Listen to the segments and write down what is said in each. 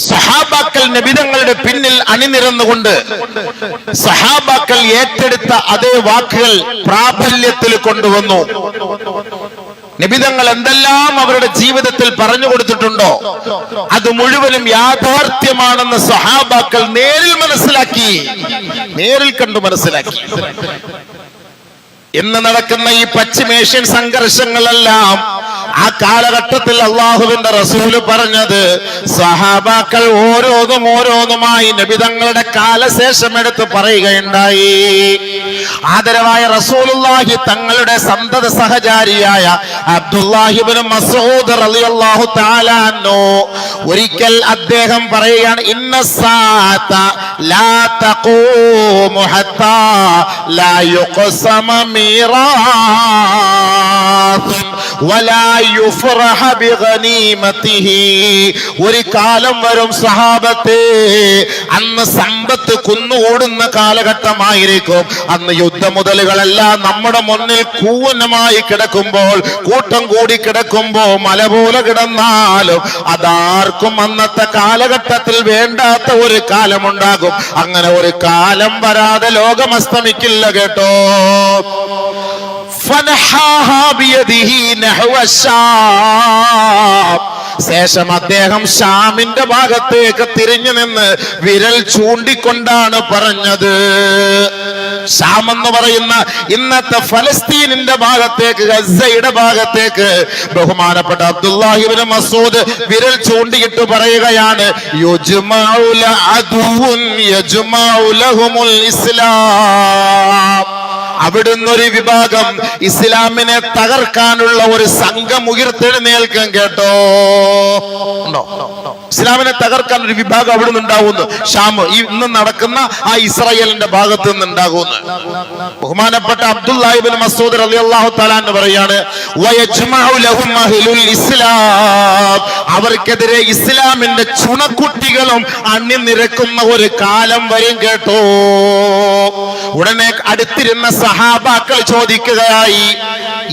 സഹാബാക്കൾ നബിതങ്ങളുടെ പിന്നിൽ അണിനിരന്നുകൊണ്ട് സഹാബാക്കൾ ഏറ്റെടുത്ത അതേ വാക്കുകൾ പ്രാബല്യത്തിൽ കൊണ്ടുവന്നു. നബിതങ്ങൾ എന്തെല്ലാം അവരുടെ ജീവിതത്തിൽ പറഞ്ഞു കൊടുത്തിട്ടുണ്ടോ അത് മുഴുവനും യാഥാർത്ഥ്യമാണെന്ന് സഹാബാക്കൾ നേരിൽ മനസ്സിലാക്കി, നേരിൽ കണ്ടു മനസ്സിലാക്കി. ഇന്ന് നടക്കുന്ന ഈ പശ്ചിമേഷ്യൻ സംഘർഷങ്ങളെല്ലാം ആ കാലഘട്ടത്തിൽ അള്ളാഹുവിന്റെ റസൂല് പറഞ്ഞത് സഹാബാക്കൾ ഓരോന്നുമായി നബിതങ്ങളുടെ കാലശേഷം എടുത്ത് പറയുകയുണ്ടായി. ആദരവായ റസൂലുള്ളാഹി തങ്ങളുടെ സന്തത സഹചാരിയായ അബ്ദുല്ലാഹി ഇബ്നു മസ്ഊദ് റളിയല്ലാഹു തആല അൻഹു ഒരിക്കൽ അദ്ദേഹം പറയുകയാണ്, ഇന്നസ്സാഅത ലാ തഖൂമു ഹത്താ ലാ യുഖ്സമ മീറാത്ത് വലാ യുഫറഹ ബിഗനീമതിഹി. ഒരു കാലം വരും സഹാബത്തെ, അന്ന് സമ്പത്ത് കുന്നുകൂടുന്ന കാലഘട്ടമായിരിക്കും. അന്ന് യുദ്ധമുതലുകളെല്ലാം നമ്മുടെ മുന്നിൽ കൂനമായി കിടക്കുമ്പോൾ, കൂട്ടം കൂടി കിടക്കുമ്പോൾ മല പോലെ കിടന്നാലും അതാർക്കും അന്നത്തെ കാലഘട്ടത്തിൽ വേണ്ടാത്ത ഒരു കാലമുണ്ടാകും. അങ്ങനെ ഒരു കാലം വരാതെ ലോകം അസ്തമിക്കില്ല കേട്ടോ. ശേഷം അദ്ദേഹം ഷാമിന്റെ ഭാഗത്തേക്ക് തിരിഞ്ഞു നിന്ന് വിരൽ ചൂണ്ടിക്കൊണ്ടാണ് പറഞ്ഞത്. ഷാം എന്ന് പറയുന്ന ഇന്നത്തെ ഫലസ്തീനിന്റെ ഭാഗത്തേക്ക്, ഗസയുടെ ഭാഗത്തേക്ക് ബഹുമാനപ്പെട്ട അബ്ദുല്ലാഹി ഇബ്നു മസ്ഊദ് വിരൽ ചൂണ്ടിയിട്ട് പറയുകയാണ്, യുജ്മഉ ലഅദുൻ യജ്മഉ ലഹുമുൽ ഇസ്ലാം. അവിടുന്ന് ഒരു വിഭാഗം ഇസ്ലാമിനെ തകർക്കാനുള്ള ഒരു സംഘം ഉയർത്തെഴുന്നേൽക്കും കേട്ടോ. ഉണ്ടോ? ഇസ്ലാമിനെ തകർക്കാൻ ഒരു വിഭാഗം അവിടുന്ന് ഉണ്ടാവുന്നു. ഷാം ഇന്ന് നടക്കുന്ന ആ ഇസ്രായേലിന്റെ ഭാഗത്ത് നിന്ന് ഉണ്ടാകുന്നു. ബഹുമാനപ്പെട്ട അബ്ദുല്ലാഹി ഇബ്നു മസ്ഊദ് റളിയല്ലാഹു തആല അൻഹു പറയാണ്, വയജ്മഉ ലഹും അഹ്ലുൽ ഇസ്ലാം. അവർക്കെതിരെ ഇസ്ലാമിന്റെ ചുണക്കുട്ടികളും അണിനിരക്കുന്ന ഒരു കാലം വരും കേട്ടോ. ഉടനെ അടുത്തിരുന്ന സഹാബാക്കൾ ചോദിക്കുകയായി,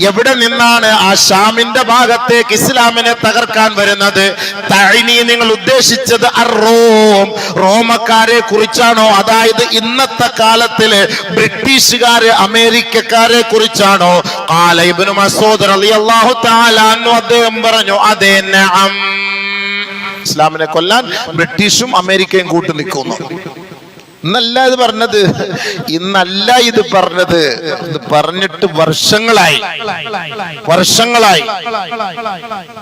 എവിടെ നിന്നാണ് ആ ഷാമിന്റെ ഭാഗത്തേക്ക് ഇസ്ലാമിനെ തകർക്കാൻ വരുന്നത്? തഅനി, നിങ്ങൾ ഉദ്ദേശിച്ചത് റോം, റോമക്കാരെ കുറിച്ചാണോ? അതായത് ഇന്നത്തെ കാലത്തില് ബ്രിട്ടീഷുകാര്, അമേരിക്കക്കാരെ കുറിച്ചാണോ? ഖാല ഇബ്നു മസ്ഊദ് റളിയല്ലാഹു തആല അൻഹു അദ്ദേഹം പറഞ്ഞു, അതെ, നഅം. ഇസ്ലാമിനെ കൊല്ലാൻ ബ്രിട്ടീഷും അമേരിക്കയും കൂട്ടു നിൽക്കുന്നു. ഇന്നല്ല ഇത് പറഞ്ഞത്, ഇന്നല്ല ഇത് പറഞ്ഞത്, ഇത് പറഞ്ഞിട്ട് വർഷങ്ങളായി.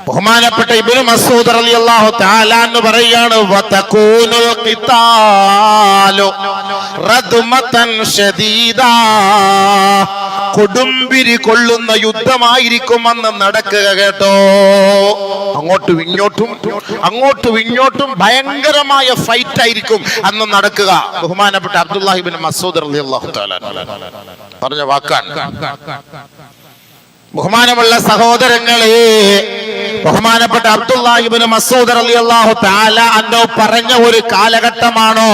ബഹുമാനപ്പെട്ട ഇബ്നു മസ്ഊദ് റളിയല്ലാഹു തആല എന്ന് പറയാണ്, വതകൂനുൽ ഖിതാലു റദ്മതൻ ശദീദാ. കൊടുമ്പിരി കൊള്ളുന്ന യുദ്ധമായിരിക്കും അന്ന് നടക്കുക കേട്ടോ. അങ്ങോട്ടും ഇങ്ങോട്ടും ഭയങ്കരമായ ഫൈറ്റ് ആയിരിക്കും അന്ന് നടക്കുക. ബഹുമാനപ്പെട്ട അബ്ദുല്ലാഹി ഇബ്നു മസ്ഊദ് റളിയല്ലാഹു തആല പറഞ്ഞ വാക്കാണ്. ബഹുമാനമുള്ള സഹോദരങ്ങളെ, ബഹുമാനപ്പെട്ട അബ്ദുല്ലാഹി ഇബ്നു മസ്ഊദ് റളിയല്ലാഹു തആല അൻഹു പറഞ്ഞ ഒരു കാലഘട്ടമാണോ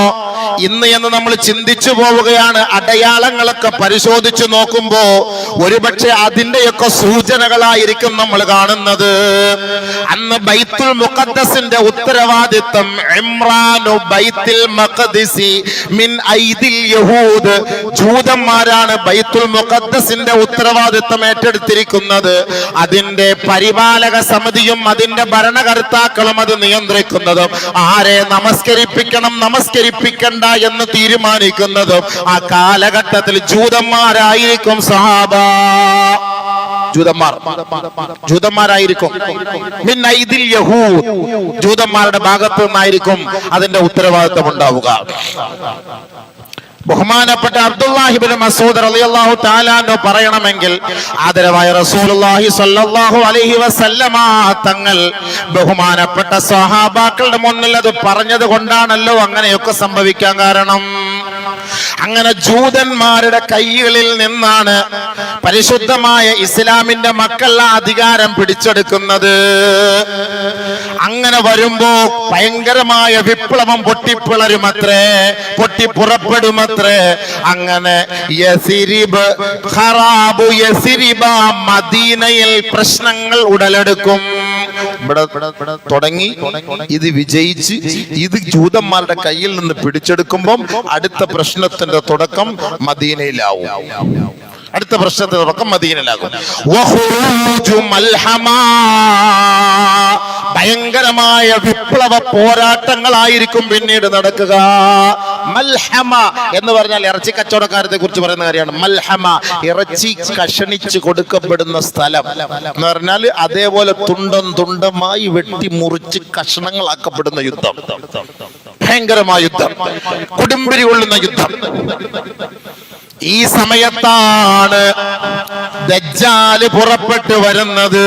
ഇന്ന് എന്ന് നമ്മൾ ചിന്തിച്ചു പോവുകയാണ്. അടയാളങ്ങളൊക്കെ പരിശോധിച്ചു നോക്കുമ്പോ ഒരുപക്ഷെ അതിന്റെയൊക്കെ സൂചനകളായിരിക്കും നമ്മൾ കാണുന്നത്. അന്ന് ബൈത്തുൽ മുഖദ്ദസിന്റെ ഉത്തരവാദിത്വം ഇമ്രാനു ബൈത്തുൽ മഖ്ദിസി മിൻ ഐദിൽ യഹൂദ്, ജൂതന്മാരാണ് ബൈത്തുൽ മുഖദ്ദസിന്റെ ഉത്തരവാദിത്വം ഏറ്റെടുത്തിരിക്കുന്നത്. അതിന്റെ പരിപാലക സമിതിയും അതിന്റെ ഭരണകർത്താക്കളും അത് നിയന്ത്രിക്കുന്നതും ആരെ നമസ്കരിപ്പിക്കണം നമസ്കരിപ്പിക്കണ്ട എന്ന് തീരുമാനിക്കുന്നതും ആ കാലഘട്ടത്തിൽ ജൂതന്മാരായിരിക്കും. സഹാബ ജൂതന്മാരായിരിക്കും. മിൻ ഐദിൽ യഹൂദ്, ജൂതന്മാരുടെ ഭാഗത്തു നിന്നായിരിക്കും അതിന്റെ ഉത്തരവാദിത്വം ഉണ്ടാവുക. ബഹുമാനപ്പെട്ട അബ്ദുല്ലാഹി ഇബ്നു മസ്ഊദ് റളിയല്ലാഹു തആല അൻഹു പറയണമെങ്കിൽ ആദരവായ റസൂലുള്ളാഹി സ്വല്ലല്ലാഹു അലൈഹി വസല്ലമ തങ്ങൾ ബഹുമാനപ്പെട്ട സ്വഹാബാക്കളുടെ മുന്നിൽ അത് പറഞ്ഞത് കൊണ്ടാണല്ലോ അങ്ങനെയൊക്കെ സംഭവിക്കാൻ കാരണം. അങ്ങനെ ജൂതന്മാരുടെ കൈകളിൽ നിന്നാണ് പരിശുദ്ധമായ ഇസ്ലാമിന്റെ മക്കൾ അധികാരം പിടിച്ചെടുക്കുന്നത്. അങ്ങനെ വരുമ്പോ ഭയങ്കരമായ വിപ്ലവം പൊട്ടിപ്പിളരുമത്രേ, പൊട്ടിപ്പുറപ്പെടുമത്രേ. അങ്ങനെ യസിരിബ്, ഖറാബു യസിരിബ, മദീനയിൽ പ്രശ്നങ്ങൾ ഉടലെടുക്കും. ഇവിടെ തുടങ്ങി ഇത് വിജയിച്ച് ഇത് ജൂതന്മാരുടെ കയ്യിൽ നിന്ന് പിടിച്ചെടുക്കുമ്പം അടുത്ത പ്രശ്നത്തിന്റെ തുടക്കം മദീനയിലാവും. അടുത്ത പ്രശ്നത്തിന്റെ തുടക്കം മദീനയിലാകും. ഭയങ്കരമായ വിപ്ലവ പോരാട്ടങ്ങളായിരിക്കും പിന്നീട് നടക്കുക. മൽഹമ എന്ന് പറഞ്ഞാൽ ഇറച്ചി കച്ചവടക്കാരത്തെ കുറിച്ച് പറയുന്ന കാര്യമാണ്. മൽഹമ ഇറച്ചി കഷണിച്ച് കൊടുക്കപ്പെടുന്ന സ്ഥലം എന്ന് പറഞ്ഞാൽ അതേപോലെ തുണ്ടം തുണ്ടമായി വെട്ടി മുറിച്ച് കഷണങ്ങളാക്കപ്പെടുന്ന യുദ്ധം, ഭയങ്കരമായ യുദ്ധം, കൊടുമ്പിരി കൊള്ളുന്ന യുദ്ധം. ഈ സമയത്താണ് ദജ്ജാൽ പുറപ്പെട്ടു വരുന്നത്.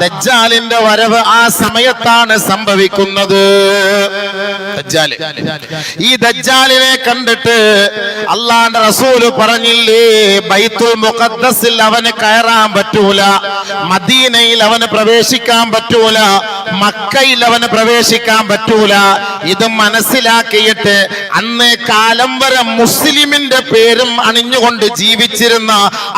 ദജ്ജാലിന്റെ വരവ് ആ സമയത്താണ് സംഭവിക്കുന്നത്. ഈ ദജ്ജാലിനെ കണ്ടിട്ട് അള്ളാന്റെ റസൂല് പറഞ്ഞില്ലേ, ബൈത്തുൽ മുഖദ്ദസിൽ അവന് കയറാൻ പറ്റൂല, മദീനയിൽ അവന് പ്രവേശിക്കാൻ പറ്റൂല, മക്കയിൽ അവന് പ്രവേശിക്കാൻ പറ്റൂല. ഇത് മനസ്സിലാക്കിയിട്ട് അന്ന് കാലം വരെ മുസ്ലിമിന്റെ പേരും അണിഞ്ഞുകൊണ്ട് ജീവിച്ചിരുന്ന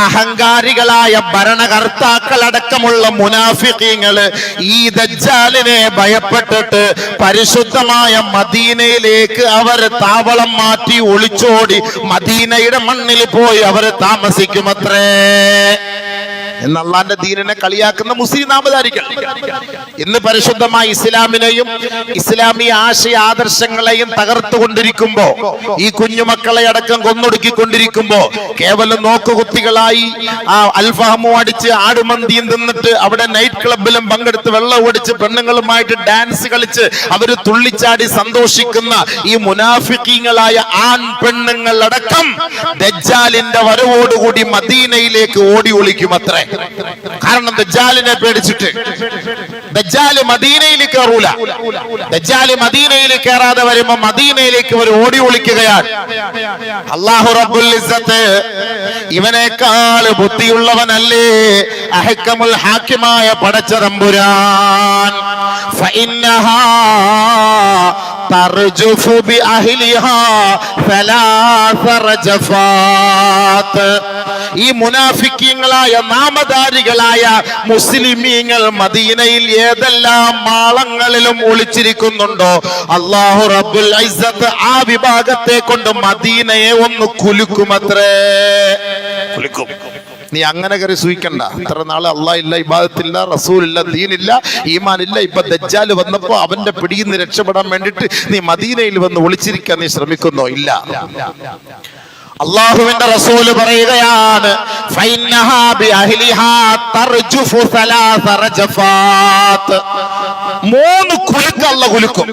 അഹങ്കാരികളായ ഭരണകർത്താക്കളടക്കമുള്ള മുനാഫിഖീങ്ങള് ഈ ദജ്ജാലിനെ ഭയപ്പെട്ടിട്ട് പരിശുദ്ധമായ മദീനയിലേക്ക് അവർ താവളം മാറ്റി ഒളിച്ചോടി മദീനയുടെ മണ്ണിൽ പോയി അവർ താമസിക്കുമത്രേ. അള്ളാന്റെ ദീനിനെ കളിയാക്കുന്ന മുസ്ലിം നാമധാരികൾ ഇന്ന് പരിശുദ്ധമായ ഇസ്ലാമിനെയും ഇസ്ലാമിക ആശയ ആദർശങ്ങളെയും തകർത്തുകൊണ്ടിരിക്കുമ്പോ, ഈ കുഞ്ഞുമക്കളെ അടക്കം കൊന്നൊടുക്കിക്കൊണ്ടിരിക്കുമ്പോ, കേവലം നോക്കുകുത്തികളായി ആ അൽഫാമോ അടിച്ച് ആടുമന്തിയും തിന്നിട്ട് അവിടെ നൈറ്റ് ക്ലബിലും പങ്കെടുത്ത് വെള്ളം ഓടിച്ച് പെണ്ണുങ്ങളുമായിട്ട് ഡാൻസ് കളിച്ച് അവര് തുള്ളിച്ചാടി സന്തോഷിക്കുന്ന ഈ മുനാഫിഖീങ്ങളായ ആൺ പെണ്ണുങ്ങൾ അടക്കം ദജ്ജാലിന്റെ വരവോടുകൂടി മദീനയിലേക്ക് ഓടി ഒളിക്കുമത്രേ. കാരണം ദജ്ജാലിനെ പേടിച്ചിട്ട്. ദജ്ജാല് മദീനയിൽ കയറൂല. ദജ്ജാല് മദീനയിൽ കയറാതെ വരുമ്പോ മദീനയിലേക്ക് അവർ ഓടി ഒളിക്കുകയാണ്. അല്ലാഹു റബ്ബുൽ ഇസ്സത്ത് ഇവനേക്കാൾ ബുദ്ധിയുള്ളവനല്ലേ, അഹ്കമുൽ ഹാക്കിമായ പടച്ച തമ്പുരാൻ. ഫഇന്നഹാ തർജുഫു ബിഅഹ്ലിഹാ സലാസ റജഫാത്ത്. ഈ മുനാഫിക്കീങ്ങളായ നാമധാരികളായ മുസ്ലിമീങ്ങൾ മദീനയിൽ ഏതെല്ലാം മാളങ്ങളിലും ഒളിച്ചിരിക്കുന്നുണ്ടോ, അല്ലാഹു റബ്ബുൽ ഇസ്സത്ത് ആ വിഭാഗത്തെ കൊണ്ട് മദീനയെ ഒന്ന് കുലുക്കുമത്രേ. കുലുക്കും. നീ അങ്ങനെ കയറി സൂഹിക്കണ്ട. ഇത്ര നാള് അള്ളാഹ് ഇല്ല, ഇബാദത്തില്ല, റസൂലില്ല, ദീനില്ല, ഈമാനില്ല. ഇപ്പൊ ദജ്ജാൽ വന്നപ്പോ അവന്റെ പിടിയിൽ നിന്ന് രക്ഷപ്പെടാൻ വേണ്ടിട്ട് നീ മദീനയിൽ വന്ന് ഒളിച്ചിരിക്കാൻ നീ ശ്രമിക്കുന്നോ? ഇല്ല. അള്ളാഹുവിന്റെ റസൂല് പറയുകയാണ്, ഫഇന്നഹാ ബിഅഹ്ലിഹാ തർജുഫു സലാസ റജഫാത്ത്. 3 കുലുക്കം അല്ലാഹു കുലുക്കും.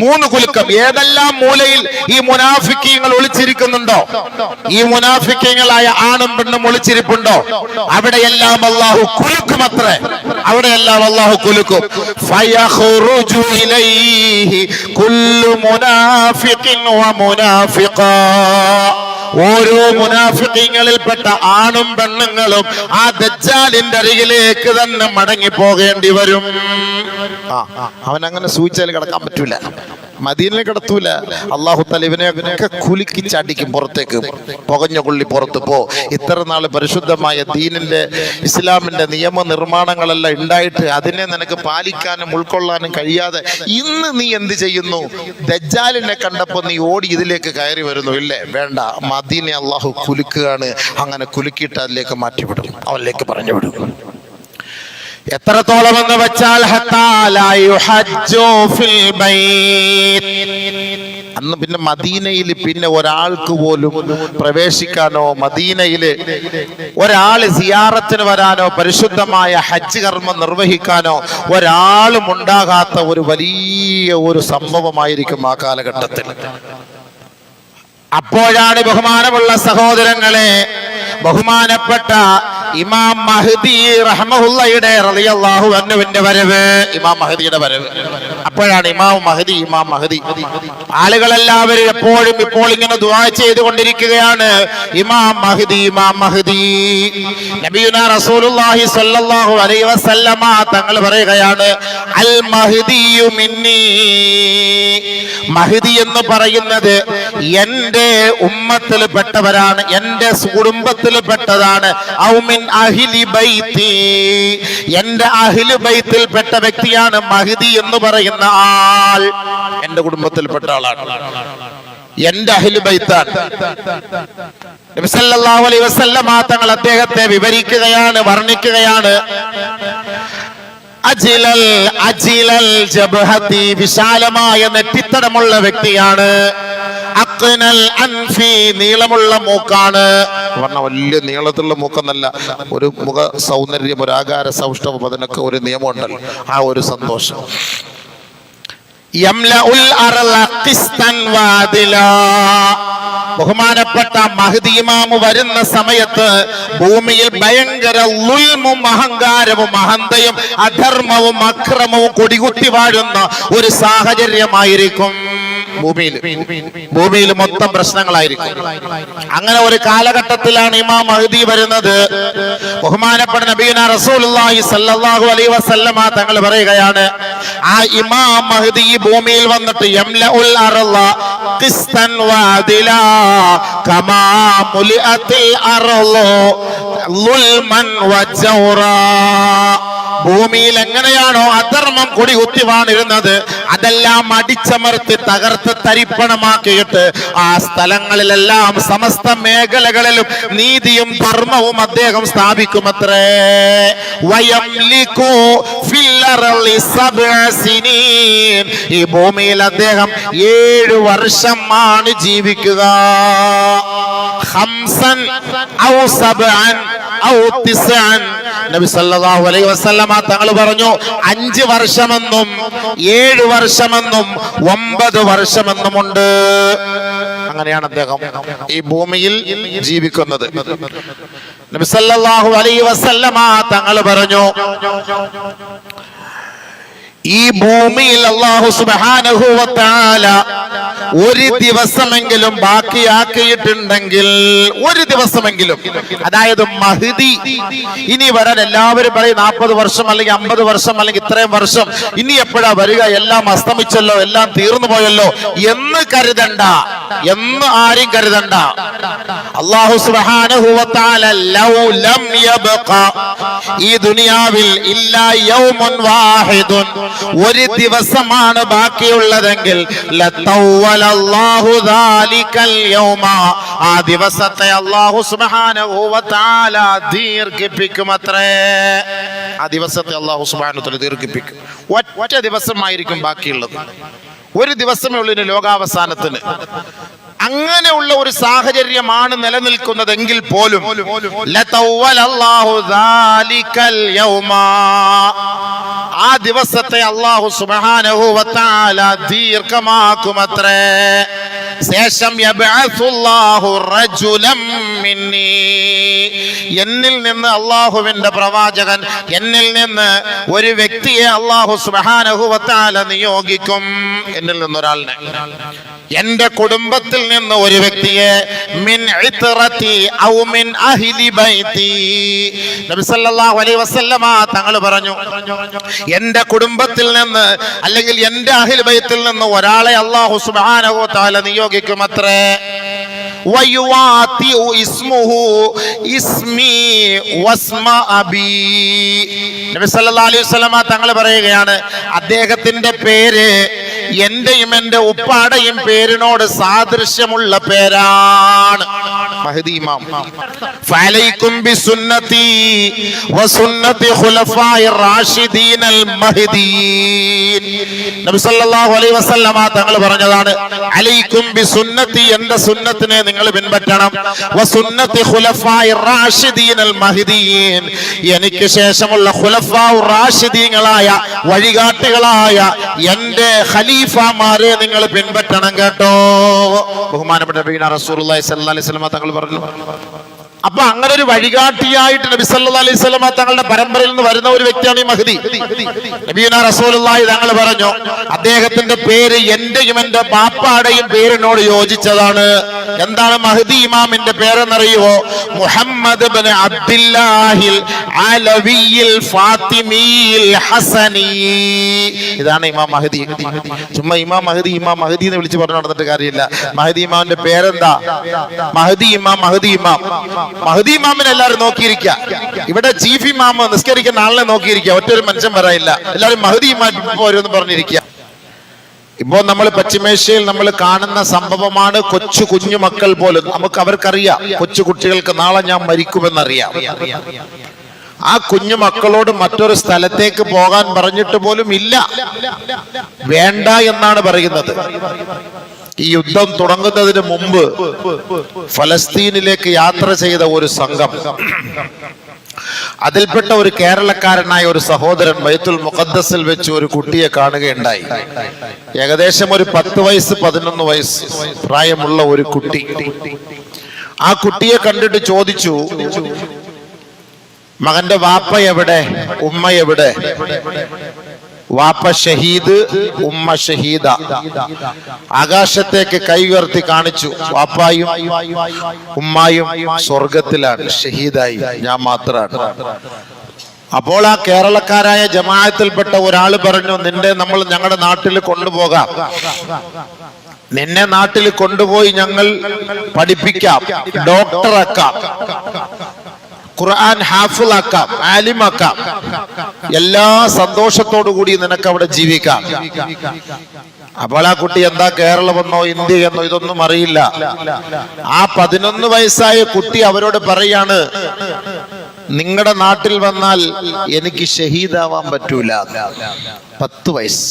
3 കുലുക്കം. ഏതെല്ലാം മൂലയിൽ ഈ മുനാഫിക്കീങ്ങൾ ഒളിച്ചിരിക്കുന്നുണ്ടോ, ഈ മുനാഫിക്കീങ്ങളായ ആണും പെണ്ണും ഒളിച്ചിരിപ്പുണ്ടോ, അവിടെയെല്ലാം അല്ലാഹു കുലുക്കുമത്രേ. അവിടെയെല്ലാം അല്ലാഹു കുലുക്കും. ഫയഖ്റുജു ഇലൈഹി കുല്ലു മുനാഫിഖിൻ വ മുനാഫിഖാ. ഓരോ മുനാഫിഖീങ്ങളിൽപ്പെട്ട ആണും പെണ്ണുങ്ങളും ആ ദജ്ജാലിന്റെ അരികിലേക്ക് തന്നെ മടങ്ങി പോകേണ്ടി വരും. അവൻ അങ്ങനെ സൂചിച്ചാൽ കിടക്കാൻ പറ്റൂല, മദീനയിൽ കിടത്തൂല. അല്ലാഹു തആല ഇവനെയൊക്കെ കുലുക്കി ചാടിക്കും പുറത്തേക്ക്. പുകഞ്ഞ കൊള്ളി പുറത്ത് പോ. ഇത്ര നാള് പരിശുദ്ധമായ ദീനിന്റെ ഇസ്ലാമിന്റെ നിയമനിർമ്മാണങ്ങളെല്ലാം ഉണ്ടായിട്ട് അതിനെ നിനക്ക് പാലിക്കാനും ഉൾക്കൊള്ളാനും കഴിയാതെ ഇന്ന് നീ എന്ത് ചെയ്യുന്നു? ദജ്ജാലിനെ കണ്ടപ്പോ നീ ഓടി ഇതിലേക്ക് കയറി വരുന്നു. ഇല്ലേ? വേണ്ട. മദീനെ അല്ലാഹു കുലുക്കുകയാണ്. അങ്ങനെ കുലുക്കിയിട്ട് അതിലേക്ക് മാറ്റിവിടും, അവനിലേക്ക് പറഞ്ഞു വിടും. എത്രത്തോളം എന്ന് വെച്ചാൽ അന്ന് പിന്നെ മദീനയിൽ പിന്നെ ഒരാൾക്ക് പോലും പ്രവേശിക്കാനോ, മദീനയില് ഒരാൾ സിയാറത്തിന് വരാനോ, പരിശുദ്ധമായ ഹജ്ജ് കർമ്മം നിർവഹിക്കാനോ ഒരാളും ഉണ്ടാകാത്ത ഒരു വലിയ ഒരു സംഭവമായിരിക്കും ആ കാലഘട്ടത്തിൽ. അപ്പോഴാണ് ബഹുമാനമുള്ള സഹോദരങ്ങളെ, ബഹുമാനപ്പെട്ട ഇമാം മഹ്ദി റഹ്മഹുള്ളയുടെ റളിയല്ലാഹു അൻഹുവിന്റെ വരവ്, ഇമാം മഹ്ദിയുടെ വരവ്. അപ്പോഴാണ് ഇമാം മഹ്ദി. ആളുകളെല്ലാവരും എപ്പോഴും ഇപ്പോൾ ഇങ്ങനെ ദുആ ചെയ്തുകൊണ്ടിരിക്കുകയാണ്, ഇമാം മഹ്ദി. നബിയുനാ റസൂലുള്ളാഹി സ്വല്ലല്ലാഹു അലൈഹി വസല്ലമ തങ്ങൾ പറയുകയാണ്, അൽ മഹ്ദിയു മിന്നി. മഹ്ദി എന്ന് പറയുന്നത് എന്റെ ഉമ്മത്തിൽ പെട്ടവരാണ്, എന്റെ കുടുംബത്തിൽ കുടുംബത്തിൽപ്പെട്ടതാണ്. ഔ മിൻ അഹ്ലി ബൈത്തി, എന്റെ അഹ്ലു ബൈത്തിൽപ്പെട്ട വ്യക്തിയാണ് മഹ്ദി എന്ന് പറയുന്ന ആൾ. എന്റെ കുടുംബത്തിൽപ്പെട്ട ആളാണ്, എന്റെ അഹ്ലു ബൈത്താണ്. നബി സല്ലല്ലാഹു അലൈഹി വസല്ലമ തങ്ങൾ അദ്ദേഹത്തെ വിവരിക്കുകയാണ്, വർണ്ണിക്കുകയാണ്. അജിലൽ ജബ്ഹതി, വിശാലമായ നെറ്റിത്തടമുള്ള വ്യക്തിയാണ്. അഖ്നൽ അൻഫി, നീളമുള്ള മൂക്കാണ്. പറഞ്ഞ വലിയ നീളത്തിലുള്ള മൂക്കെന്നല്ല, ഒരു മുഖ സൗന്ദര്യം, ഒരു ആകാര സൗഷ്ഠവം, അതിനൊക്കെ ഒരു നിയമമുണ്ടല്ലോ, ആ ഒരു സന്തോഷം. യംലഉൽ അർള ഖിസ്തൻ വഅദിലാ, ബഹുമാനപ്പെട്ട മഹ്ദി ഇമാം വരുന്ന സമയത്ത് ഭൂമിയിൽ ഭയങ്കര ളുൽമും അഹങ്കാരവും അഹന്തയും അധർമ്മവും അക്രമവും കൊടികുത്തി വാഴുന്ന ഒരു സാഹചര്യമായിരിക്കും. ഭൂമിയിൽ മൊത്തം പ്രശ്നങ്ങളായിരിക്കും. അങ്ങനെ ഒരു കാലഘട്ടത്തിലാണ് ഇമാം മഹ്ദി വരുന്നത്. ബഹുമാനപ്പെട്ട നബിയുനാ റസൂലുള്ളാഹി സ്വല്ലല്ലാഹു അലൈഹി വസല്ലമ തങ്ങൾ പറയുകയാണ്, ആ ഇമാം മഹ്ദി ഭൂമിയിൽ വന്നിട്ട് യംലഉൽ അർള ഖിസ്തൻ വഅദിലാ കമാ മുലിഅത്തിൽ അർളു ളുൽമൻ വജൗറാ, ഭൂമിയിൽ എങ്ങനെയാണോ അധർമ്മം കൊടികുത്തി വാണിരുന്നത് അതെല്ലാം അടിച്ചമർത്തി തകർത്ത് തരിപ്പണമാക്കിയിട്ട് ആ സ്ഥലങ്ങളിലെല്ലാം സമസ്ത മേഖലകളിലും നീതിയും ധർമ്മവും അദ്ദേഹം സ്ഥാപിക്കുമത്രേ. വയംലികു ഫിൽ അർളി സബ്അ സിനീൻ, ഈ ഭൂമിയിൽ അദ്ദേഹം 7 വർഷമാണ് ജീവിക്കുക. ഖംസൻ ഔ സബ്അൻ ഔ തിസ്അൻ, നബി സല്ലല്ലാഹു അലൈഹി വസല്ലമ തങ്ങൾ പറഞ്ഞു 5 വർഷമെന്നും 7 വർഷമെന്നും 9 വർഷമെന്നുമുണ്ട്. അങ്ങനെയാണ് അദ്ദേഹം ഈ ഭൂമിയിൽ ജീവിക്കുന്നത്. നബി സല്ലല്ലാഹു അലൈഹി വസല്ലമ തങ്ങൾ പറഞ്ഞു, ഈ ഭൂമിയിൽ അല്ലാഹു സുബ്ഹാനഹു വ തആല ഒരു ദിവസമെങ്കിലും ബാക്കിയാക്കിയിട്ടുണ്ടെങ്കിൽ, ഒരു ദിവസമെങ്കിലും, അതായത് മഹ്ദി ഇനി വരാൻ, എല്ലാവരും പറയും 40 വർഷം അല്ലെങ്കിൽ 50 വർഷം അല്ലെങ്കിൽ ഇത്രയും വർഷം, ഇനി എപ്പോഴാ വരിക, എല്ലാം അസ്തമിച്ചല്ലോ, എല്ലാം തീർന്നു പോയല്ലോ എന്ന് കരുതണ്ട, എന്ന് ആരും കരുതണ്ട. അല്ലാഹു സുബ്ഹാനഹു വ തആല ലൗ ലം യബ്ഖ, ഈ ദുനിയാവിൽ ഇല്ലാ യൗമുൻ വാഹിദുൻ, ഒരു ദിവസമാണ് ബാക്കിയുള്ളതെങ്കിൽ ലതവ്വലല്ലാഹു ദാലികൽ യൗമ, ആ ദിവസത്തെ അല്ലാഹു സുബ്ഹാനഹു വ തആല ദീർഘിപ്പിക്കുമത്രേ. ആ ദിവസത്തെ അല്ലാഹു സുബ്ഹാനഹു വ തആല ദീർഘിപ്പിക്കും. ഒറ്റ ദിവസമായിരിക്കും ബാക്കിയുള്ളത്, ഒരു ദിവസമേ ഉള്ളൂ ഇനി ലോകാവസാനത്തിന്. അങ്ങനെയുള്ള ഒരു സാഹചര്യമാണ് നിലനിൽക്കുന്നതെങ്കിൽ പോലും ലതവ്വലല്ലാഹു ദാലികൽ യൗമ, ആ ദിവസത്തെ അല്ലാഹു സുബ്ഹാനഹു വ തആല ദീർഘമാക്കുമത്രേ. ശേഷം യബ്അസുല്ലാഹു റജുലം മിന്നി, എന്നിൽ നിന്ന് അല്ലാഹുവിന്റെ പ്രവാചകൻ, എന്നിൽ നിന്ന് ഒരു വ്യക്തിയെ അല്ലാഹു സുബ്ഹാനഹു വ തആല നിയോഗിക്കും. എന്നിൽ നിന്ന് ഒരാളിനെ, എന്റെ കുടുംബത്തിൽ നിന്ന് ഒരു വ്യക്തിയെ, മിൻ ഇത്രതി ഔ മിൻ അഹ്ലി ബൈതി, നബി സല്ലല്ലാഹു അലൈഹി വസല്ലമ തങ്ങൾ പറഞ്ഞു, എന്റെ കുടുംബത്തിൽ നിന്ന് അല്ലെങ്കിൽ എന്റെ അഹ്ലി ബൈത്തിൽ നിന്ന് ഒരാളെ അല്ലാഹു സുബ്ഹാനഹു വ തആല നിയോഗിക്കുമത്രേ. വയുവാതിഉ ഇസ്മുഹു ഇസ്മി വസ്മ അബി, നബി സല്ലല്ലാഹു അലൈഹി വസല്ലമ തങ്ങൾ പറയുകയാണ്, അദ്ദേഹത്തിന്റെ പേര് എന്റെയും എന്റെ ഉപ്പാടയും പേരിനോട് സാദൃശ്യമുള്ള പേരാണ് മഹ്ദി ഇമാം. ഫഅലൈക്കും ബിസുന്നതി വസുന്നതി ഖുലഫാഇർ റാഷിദീനൽ മഹ്ദിയീൻ, നബി സല്ലല്ലാഹു അലൈഹി വസല്ലമ തങ്ങൾ പറഞ്ഞതാണ്, അലൈക്കും ബിസുന്നതി, എന്റെ സുന്നത്തിനെ നിങ്ങൾ പിൻപറ്റണം, വസുന്നതി ഖുലഫാഇർ റാഷിദീനൽ മഹ്ദിയീൻ, എനിക്ക് ശേഷമുള്ള ഖുലഫാഉർ റാഷിദീങ്ങളായ വഴികാട്ടികളായ എന്റെ ഖലീഫമാരെ നിങ്ങൾ പിൻപറ്റണം കേട്ടോ. ബഹുമാനപ്പെട്ട നബിയുനാ റസൂലുള്ളാഹി സ്വല്ലല്ലാഹു അലൈഹി വസല്ലം തങ്ങൾ പറഞ്ഞു. അപ്പൊ അങ്ങനെ ഒരു വഴികാട്ടിയായിട്ട് നബി സല്ലല്ലാഹു അലൈഹി വസല്ലം തങ്ങളുടെ പരമ്പരയിൽ നിന്ന് വരുന്ന ഒരു വ്യക്തിയാണ് ഈ മഹ്ദി. നബിയുനാ റസൂലുള്ളാഹി തങ്ങൾ പറഞ്ഞു, അദ്ദേഹത്തിന്റെ പേര് എന്റെയും എന്റെ ബാപ്പാടെയും പേരിനോട് യോജിച്ചതാണ്. എന്താണ് മഹ്ദി ഇമാമിന്റെ പേരെന്നറിയുമോ? മുഹമ്മദ് മുഹമ്മദ് ഇബ്നു അബ്ദുല്ലാഹിൽ അലവിയിൽ ഫാത്തിമിയിൽ ഹസനി. ഇതാണ് ഇമാം മഹദി. ചുമ്മാ ഇമാം മഹദി എന്ന് വിളിച്ച് പറഞ്ഞു നടന്നിട്ട് കാര്യമില്ല. മഹദി ഇമാമിന്റെ പേരെന്താ? മഹദി ഇമാം. മഹദി ഇമാമിനെ എല്ലാവരും നോക്കിയിരിക്കുക. ഇവിടെ ചീഫ് ഇമാം നിസ്കരിക്കുന്ന ആളിനെ നോക്കിയിരിക്കുക. ഒറ്റൊരു മനുഷ്യൻ പറയില്ല. എല്ലാവരും മഹദി ഇമാം പോരെന്ന് പറഞ്ഞിരിക്കുക. ഇപ്പോ നമ്മൾ പശ്ചിമേഷ്യയിൽ നമ്മൾ കാണുന്ന സംഭവമാണ്. കുഞ്ഞു മക്കൾ പോലും അവർക്കറിയാം കൊച്ചു കുട്ടികൾക്ക് നാളെ ഞാൻ മരിക്കുമെന്നറിയാം. ആ കുഞ്ഞു മക്കളോട് മറ്റൊരു സ്ഥലത്തേക്ക് പോകാൻ പറഞ്ഞിട്ട് പോലും ഇല്ല, വേണ്ട എന്നാണ് പറയുന്നത്. ഈ യുദ്ധം തുടങ്ങുന്നതിന് മുമ്പ് ഫലസ്തീനിലേക്ക് യാത്ര ചെയ്ത ഒരു സംഘം, അതിൽപ്പെട്ട ഒരു കേരളക്കാരനായ ഒരു സഹോദരൻ ബൈത്തുൽ മുഖദ്ദസിൽ വെച്ച് ഒരു കുട്ടിയെ കാണുകയുണ്ടായി. ഏകദേശം ഒരു 10 വയസ്സ് 11 വയസ്സ് പ്രായമുള്ള ഒരു കുട്ടി. ആ കുട്ടിയെ കണ്ടിട്ട് ചോദിച്ചു, മകന്റെ വാപ്പ എവിടെ, ഉമ്മ എവിടെ? വാപ്പ ഷഹീദ്, ഉമ്മ ഷഹീദ. ആകാശത്തേക്ക് കൈ ഉയർത്തി കാണിച്ചു. വാപ്പായും ഉമ്മായും സ്വർഗത്തിലാണ്, ഷഹീദായി, ഞാൻ മാത്രമാണ്. അപ്പോൾ ആ കേരളക്കാരായ ജമാഅത്തിൽപ്പെട്ട ഒരാൾ പറഞ്ഞു, നമ്മൾ ഞങ്ങളുടെ നാട്ടിൽ കൊണ്ടുപോകാം, നിന്നെ നാട്ടിൽ കൊണ്ടുപോയി ഞങ്ങൾ പഠിപ്പിക്കാം, ഡോക്ടറാക്കാം, ഖുർആൻ ഹാഫിളാക്കാം, ആലിമാക്കാം, എല്ലാ സന്തോഷത്തോടു കൂടി നിനക്ക് അവിടെ ജീവിക്കാം. അപ്പോൾ ആ കുട്ടി എന്താ കേരളമെന്നോ ഇന്ത്യയെന്നോ ഇതൊന്നും അറിയില്ല. ആ 11 വയസ്സായ കുട്ടി അവരോട് പറയാണ്, നിങ്ങളുടെ നാട്ടിൽ വന്നാൽ എനിക്ക് ഷഹീദാവാൻ പറ്റൂല. 10 വയസ്സ്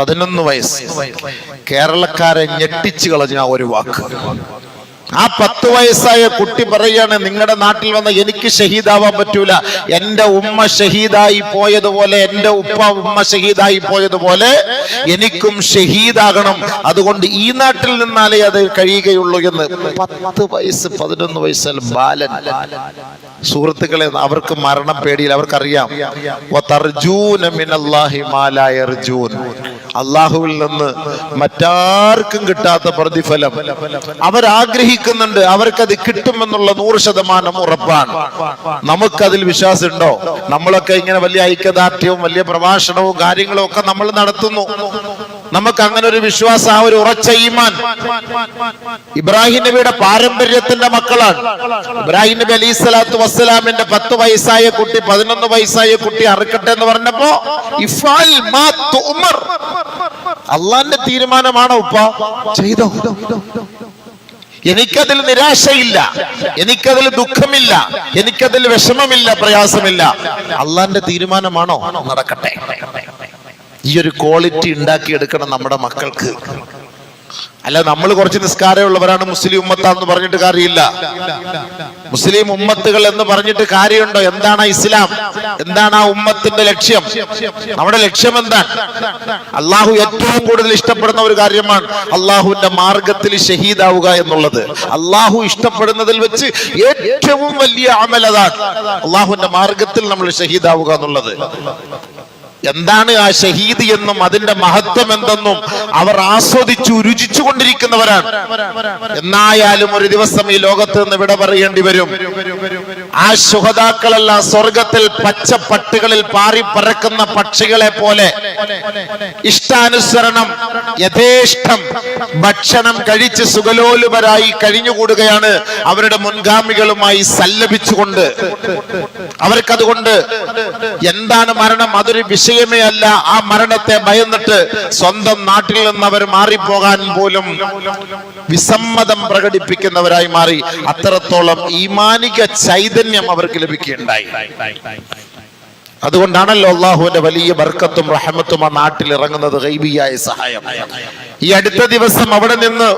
11 വയസ്സ് കേരളക്കാരെ ഞെട്ടിച്ചു കളഞ്ഞ ഒരു വാക്ക്. ആ 10 വയസ്സായ കുട്ടി പറയാണ്, നിങ്ങളുടെ നാട്ടിൽ വന്ന എനിക്ക് ഷഹീദാവാൻ പറ്റൂല. എന്റെ ഉമ്മ ഷഹീദായി പോയതുപോലെ, എന്റെ ഉമ്മ ഷഹീദായി പോയതുപോലെ എനിക്കും ഷഹീദാകണം. അതുകൊണ്ട് ഈ നാട്ടിൽ നിന്നാലേ അത് കഴിയുകയുള്ളൂ എന്ന്. 10 വയസ്സ് 11 വയസ്സിൽ ബാലൻ. സുഹൃത്തുക്കളെ, അവർക്ക് മരണം പേടിയില്ല. അവർക്കറിയാം അള്ളാഹുവിൽ നിന്ന് മറ്റാർക്കും കിട്ടാത്ത പ്രതിഫലം അവരാഗ്രഹിക്കുന്നുണ്ട്. അവർക്കത് കിട്ടുമെന്നുള്ള 100% ഉറപ്പാണ്. നമുക്കതിൽ വിശ്വാസമുണ്ടോ? നമ്മളൊക്കെ ഇങ്ങനെ വലിയ ഐക്യദാർഢ്യവും വലിയ പ്രഭാഷണവും കാര്യങ്ങളും ഒക്കെ നമ്മൾ നടത്തുന്നു. നമുക്ക് അങ്ങനെ ഒരു വിശ്വാസം, ആ ഒരു ഉറച്ച ഈമാൻ ഇബ്രാഹിം നബിയുടെ പാരമ്പര്യത്തിന്റെ മക്കളാണ്. ഇബ്രാഹിം നബി അലൈഹി സ്വലാത്തു വസ്സലാമിന്റെ 10 വയസ്സായ കുട്ടി 11 വയസ്സായ കുട്ടി അറുക്കട്ടെ എന്ന് പറഞ്ഞപ്പോ അള്ളാന്റെ തീരുമാനമാണോ ഉപ്പ? ചെയ്തോ. എനിക്കതിൽ നിരാശയില്ല, എനിക്കതിൽ ദുഃഖമില്ല, എനിക്കതിൽ വിഷമമില്ല, പ്രയാസമില്ല. അള്ളാന്റെ തീരുമാനമാണോ? നടക്കട്ടെ. ഈ ഒരു ക്വാളിറ്റി ഉണ്ടാക്കിയെടുക്കണം നമ്മുടെ മക്കൾക്ക്. അല്ല, നമ്മൾ കുറച്ച് നിസ്കാരമുള്ളവരാണ് മുസ്ലിം ഉമ്മത്താന്ന് പറഞ്ഞിട്ട് കാര്യമില്ല. മുസ്ലിം ഉമ്മത്തുകൾ എന്ന് പറഞ്ഞിട്ട് കാര്യമുണ്ടോ? എന്താണ് ഇസ്ലാം? എന്താണ് ആ ഉമ്മത്തിന്റെ ലക്ഷ്യം? നമ്മുടെ ലക്ഷ്യം എന്താണ്? അള്ളാഹു ഏറ്റവും കൂടുതൽ ഇഷ്ടപ്പെടുന്ന ഒരു കാര്യമാണ് അള്ളാഹുവിന്റെ മാർഗത്തിൽ ഷഹീദാവുക എന്നുള്ളത്. അള്ളാഹു ഇഷ്ടപ്പെടുന്നതിൽ വെച്ച് ഏറ്റവും വലിയ അമൽ അതാണ്, അള്ളാഹുവിന്റെ മാർഗത്തിൽ നമ്മൾ ഷഹീദാവുക എന്നുള്ളത്. എന്താണ് ആ ഷഹീദ് എന്നും അതിന്റെ മഹത്വം എന്തെന്നും അവർ ആസ്വദിച്ചു രുചിച്ചു കൊണ്ടിരിക്കുന്നവരാണ്. എന്നായാലും ഒരു ദിവസം ഈ ലോകത്ത് നിന്ന് വിട പറയേണ്ടി വരും. ആ ശുഹദാക്കളെല്ലാം സ്വർഗത്തിൽ പച്ചപ്പട്ടുകളിൽ പാറി പറക്കുന്ന പക്ഷികളെ പോലെ ഇഷ്ടാനുസരണം യഥേഷ്ടം ഭക്ഷണം കഴിച്ച് സുഖലോലുപരായി കഴിഞ്ഞുകൂടുകയാണ് അവരുടെ മുൻഗാമികളുമായി സല്ലപിച്ചുകൊണ്ട്. അവർക്കതുകൊണ്ട് എന്താണ് മരണം? അതൊരു വിഷയമേ അല്ല. ആ മരണത്തെ ഭയന്നിട്ട് സ്വന്തം നാട്ടിൽ നിന്ന് അവർ മാറിപ്പോകാൻ പോലും വിസമ്മതം പ്രകടിപ്പിക്കുന്നവരായി മാറി. അത്രത്തോളം ഈമാനിക ചൈതന്യം അവർക്ക് ലഭിക്കുകയുണ്ടായി. അതുകൊണ്ടാണല്ലോ അള്ളാഹുവിന്റെ വലിയ ബർക്കത്തും റഹ്മത്തും ആ നാട്ടിൽ ഇറങ്ങുന്നത്, ഗൈബിയായ സഹായം. ഈ അടുത്ത ദിവസം അവിടെ നിന്ന്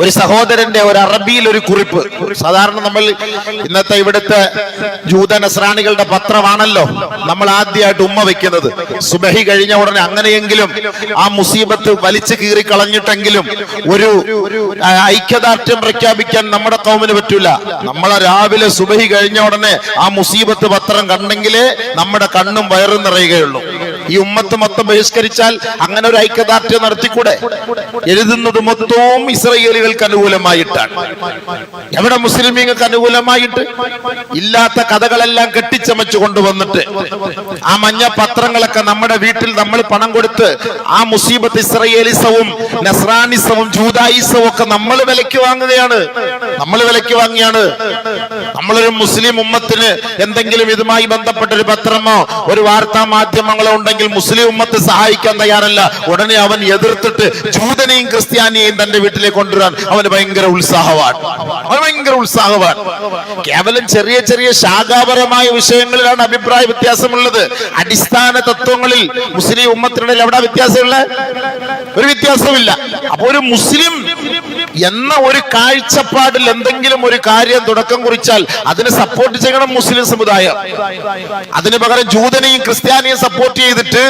ഒരു സഹോദരന്റെ ഒരു അറബിയിൽ ഒരു കുറിപ്പ്. സാധാരണ നമ്മൾ ഇന്നത്തെ ഇവിടുത്തെ ജൂത നസ്രാണികളുടെ പത്രമാണല്ലോ നമ്മൾ ആദ്യമായിട്ട് ഉമ്മ വെക്കുന്നത്. സുബഹി കഴിഞ്ഞ ഉടനെ അങ്ങനെയെങ്കിലും ആ മുസീബത്ത് വലിച്ചു കീറി കളഞ്ഞിട്ടെങ്കിലും ഒരു ഐക്യദാർഢ്യം പ്രഖ്യാപിക്കാൻ നമ്മുടെ കൗമിന് പറ്റൂല. നമ്മളെ രാവിലെ സുബഹി കഴിഞ്ഞ ഉടനെ ആ മുസീബത്ത് പത്രം കണ്ടെങ്കിലേ നമ്മുടെ കണ്ണും വയറും നിറയുകയുള്ളൂ. ഈ ഉമ്മത്ത് മൊത്തം ബഹിഷ്കരിച്ചാൽ അങ്ങനെ ഒരു ഐക്യദാർഢ്യം നടത്തിക്കൂടെ? എഴുതുന്നത് മൊത്തവും ഇസ്രായേലികൾക്ക് അനുകൂലമായിട്ടാണ്. എവിടെ മുസ്ലിമീങ്ങൾക്ക് അനുകൂലമായിട്ട്? ഇല്ലാത്ത കഥകളെല്ലാം കെട്ടിച്ചമച്ചു കൊണ്ടുവന്നിട്ട് ആ മഞ്ഞ പത്രങ്ങളൊക്കെ നമ്മുടെ വീട്ടിൽ നമ്മൾ പണം കൊടുത്ത് ആ മുസീബത്ത് ഇസ്രായേലിസവും നസ്രാനിസവും ജൂദായിസവും ഒക്കെ നമ്മൾ വിലയ്ക്ക് വാങ്ങുകയാണ്. നമ്മൾ വിലയ്ക്ക് വാങ്ങിയാണ്. നമ്മളൊരു മുസ്ലിം ഉമ്മത്തിന് എന്തെങ്കിലും ഇതുമായി ബന്ധപ്പെട്ട ഒരു പത്രമോ ഒരു വാർത്താ മാധ്യമങ്ങളോ ഉണ്ടെങ്കിൽ മുസ്ലിം ഉമ്മത്ത് സഹായിക്കാൻ തയ്യാറല്ല. ഉടനെ അവൻ എതിർത്തിട്ട് ജൂതനെയും ക്രിസ്ത്യാനിയെയും തന്റെ വീട്ടിലേക്ക് കൊണ്ടുവരാൻ അവന് ഭയങ്കര ഉത്സാഹമാണ്. കേവലം ചെറിയ ചെറിയ ശാഖാപരമായ വിഷയങ്ങളിലാണ് അഭിപ്രായ വ്യത്യാസമുള്ളത്. അടിസ്ഥാന തത്വങ്ങളിൽ മുസ്ലിം ഉമ്മത്തിനിടയിൽ എവിടെ വ്യത്യാസമുള്ള? ഒരു വ്യത്യാസമില്ല. അപ്പൊ ഒരു മുസ്ലിം എന്ന ഒരു കാഴ്ചപ്പാടിൽ എന്തെങ്കിലും ഒരു കാര്യം തുടക്കം കുറിച്ചാൽ അതിനെ സപ്പോർട്ട് ചെയ്യണം മുസ്ലിം സമുദായം. അതിന് പകരം ജൂതനെയും ക്രിസ്ത്യാനിയും സപ്പോർട്ട് ചെയ്തിട്ട്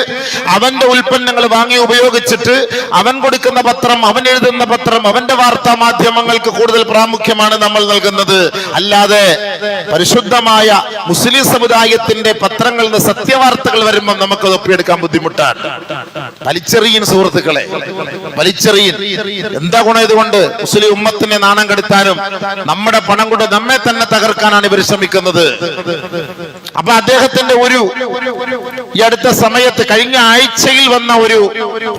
അവന്റെ ഉൽപ്പന്നങ്ങൾ വാങ്ങി ഉപയോഗിച്ചിട്ട് അവൻ കൊടുക്കുന്ന പത്രം, അവൻ എഴുതുന്ന പത്രം, അവന്റെ വാർത്താ മാധ്യമങ്ങൾക്ക് കൂടുതൽ പ്രാമുഖ്യമാണ് നമ്മൾ നൽകുന്നത്. അല്ലാതെ പരിശുദ്ധമായ മുസ്ലിം സമുദായത്തിന്റെ പത്രങ്ങളിൽ നിന്ന് സത്യവാർത്തകൾ വരുമ്പോൾ നമുക്ക് ഒപ്പിയെടുക്കാൻ ബുദ്ധിമുട്ടാണ്. വലിച്ചെറിയൻ സുഹൃത്തുക്കളെ, വലിച്ചെറിയൻ. എന്താ ഗുണം ഇതുകൊണ്ട്? മുസ്ലിം ഉമ്മത്തിനെ നാണം കെടുത്താനും നമ്മുടെ പണം കൊണ്ട് നമ്മെ തന്നെ തകർക്കാനാണ് ഇവർ ശ്രമിക്കുന്നത്. അപ്പൊ അദ്ദേഹത്തിന്റെ ഈ അടുത്ത സമയത്ത് കഴിഞ്ഞ ആഴ്ചയിൽ വന്ന ഒരു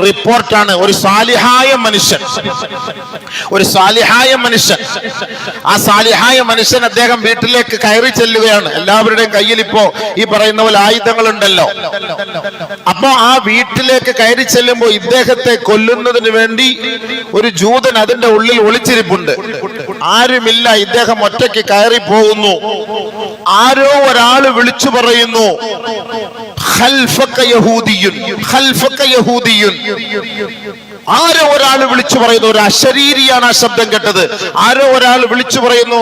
റിപ്പോർട്ടാണ്. ഒരു സാലിഹായ മനുഷ്യൻ, ആ സാലിഹായ മനുഷ്യൻ അദ്ദേഹം വീട്ടിലേക്ക് കയറി ചെല്ലുകയാണ്. എല്ലാവരുടെയും കയ്യിൽ ഇപ്പോ ഈ പറയുന്ന പോലെ ആയുധങ്ങളുണ്ടല്ലോ. അപ്പോ ആ വീട്ടിലേക്ക് കയറി ചെല്ലുമ്പോൾ ഇദ്ദേഹത്തെ കൊല്ലുന്നതിന് വേണ്ടി ഒരു ജൂതൻ അതിന്റെ ഉള്ളിൽ ഒളിച്ചിരിപ്പുണ്ട്. ആരുമില്ല. ഇദ്ദേഹം ഒറ്റയ്ക്ക് കയറി പോകുന്നു. ആരോ ഒരാള് വിളിച്ചു പറയുന്നു, ഖൽഫക യഹൂദിയുൻ, ഖൽഫക യഹൂദിയുൻ. ആരോ ഒരാൾ വിളിച്ചു പറയുന്നു. ഒരു അശരീരിയാണ് ആ ശബ്ദം കേട്ടത്. ആരോ ഒരാൾ വിളിച്ചു പറയുന്നു,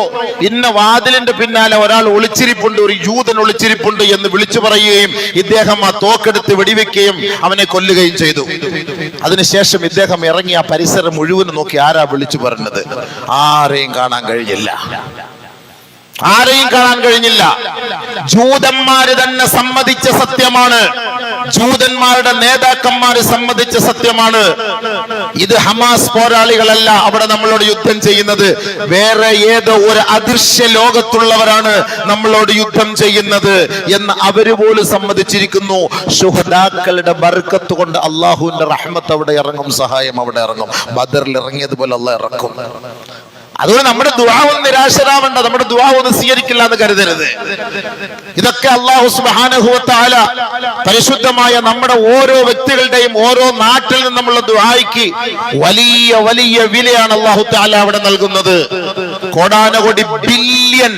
ഇന്ന വാതിലിന്റെ പിന്നാലെ ഒരാൾ ഒളിച്ചിരിപ്പുണ്ട്, ഒരു ജൂതൻ ഒളിച്ചിരിപ്പുണ്ട് എന്ന് വിളിച്ചു പറയുകയും ഇദ്ദേഹം ആ തോക്കെടുത്ത് വെടിവെക്കുകയും അവനെ കൊല്ലുകയും ചെയ്തു. അതിനുശേഷം ഇദ്ദേഹം ഇറങ്ങി ആ പരിസരം മുഴുവൻ നോക്കി ആരാ വിളിച്ചു പറഞ്ഞത്. ആരെയും കാണാൻ കഴിഞ്ഞില്ല. ജൂതന്മാര് തന്നെ സമ്മതിച്ച സത്യമാണ്. ജൂതന്മാരുടെ നേതാക്കന്മാര് സമ്മതിച്ച സത്യമാണ്. ഇത് ഹമാസ് പോരാളികളല്ല അവിടെ നമ്മളോട് യുദ്ധം ചെയ്യുന്നത്. വേറെ ഏതോ ഒരു അദൃശ്യ ലോകത്തുള്ളവരാണ് നമ്മളോട് യുദ്ധം ചെയ്യുന്നത് എന്ന് അവര് പോലും സമ്മതിച്ചിരിക്കുന്നു. ശുഹദാക്കളുടെ ബർക്കത്ത് കൊണ്ട് അള്ളാഹുവിന്റെ റഹ്മത്ത് അവിടെ ഇറങ്ങും, സഹായം അവിടെ ഇറങ്ങും. ബദറിൽ ഇറങ്ങിയതുപോലെ അള്ളാഹ് ഇറക്കും. അതുകൊണ്ട് നമ്മുടെ ദുആ ഒന്നും നിരാശരാവണ്ട, നമ്മുടെ ദുആ ഒന്നും സ്വീകരിക്കില്ല എന്ന് കരുതരുത്. ഇതൊക്കെ അല്ലാഹു സുബ്ഹാനഹു വ തആല പരിശുദ്ധമായ നമ്മുടെ ഓരോ വ്യക്തികളുടെയും ഓരോ നാട്ടിൽ നിന്നുമുള്ള ദുആയ്ക്ക് വലിയ വലിയ വിലയാണ് അല്ലാഹു തആല അവിടെ നൽകുന്നത്. കോടാനകോടി ബില്യൺ